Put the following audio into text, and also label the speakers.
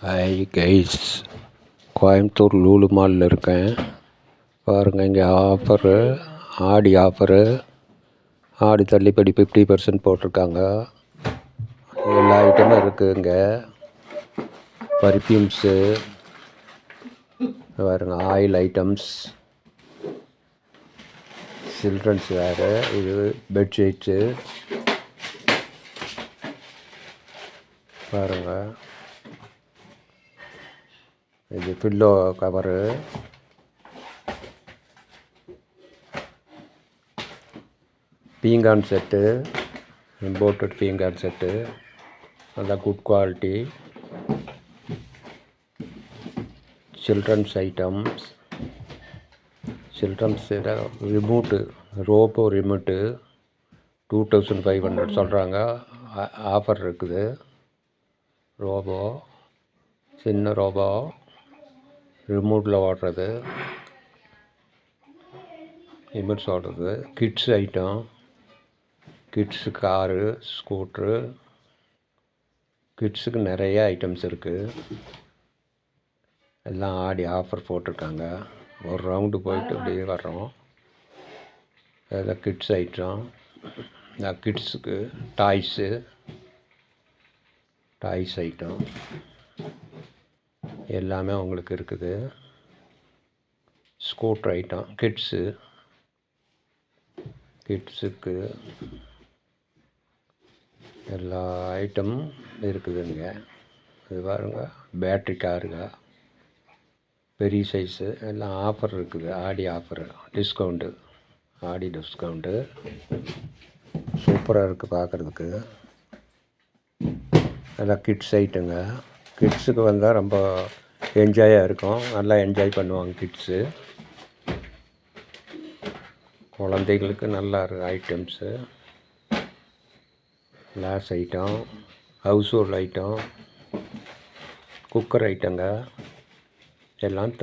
Speaker 1: Hi guys, Coimbatore Lulu மாலில் இருக்கேன். பாருங்கள், இங்கே ஆஃபரு, ஆடி ஆஃபரு, ஆடி தள்ளுபடி 50% போட்டிருக்காங்க. எல்லா ஐட்டமும் இருக்குது. இங்கே பர்ஃப்யூம்ஸு பாருங்க, ஆயில் ஐட்டம்ஸ், சில்ட்ரன்ஸ் வேறு, இது பெட்ஷீட்ஸு பாருங்கள், இது பில்லோ கவரு, பீங்கான் செட்டு, இம்போர்ட்டட் பீங்கான் செட்டு, நல்லா good quality. Children's items, children's remote, robot remote 2500 சொல்கிறாங்க. ஆஃபர் இருக்குது. ரோபோ, சின்ன ரோபோ, ரிமோட்டில் ஓடுறது, ரிமோட்ஸ் ஓடுறது. Kids item, kids car, scooter, கிட்ஸுக்கு நிறைய ஐட்டம்ஸ் இருக்குது. எல்லாம் ஆடி ஆஃபர் போட்டிருக்காங்க. ஒரு ரவுண்டு போயிட்டு அப்படியே வர்றோம். அதில் கிட்ஸ் ஐட்டம், கிட்ஸுக்கு டாய்ஸ் ஐட்டம் எல்லாமே உங்களுக்கு இருக்குது. ஸ்கூட்ரு ஐட்டம், கிட்ஸுக்கு எல்லா ஐட்டமும் இருக்குதுங்க. இது பாருங்கள், பேட்ரி காருங்க, பெரிய சைஸு எல்லாம் ஆஃபர் இருக்குது. ஆடி ஆஃபரு, டிஸ்கவுண்ட்டு, ஆடி டிஸ்கவுண்ட்டு சூப்பராக இருக்குது பார்க்குறதுக்கு. எல்லாம் கிட்ஸ் ஐட்டங்க. கிட்ஸுக்கு வந்தால் ரொம்ப என்ஜாயாக இருக்கும். நல்லா என்ஜாய் பண்ணுவாங்க கிட்ஸு. குழந்தைகளுக்கு நல்லா இருக்குது items. Glass item, household item, cooker ஐட்டங்க எல்லாம்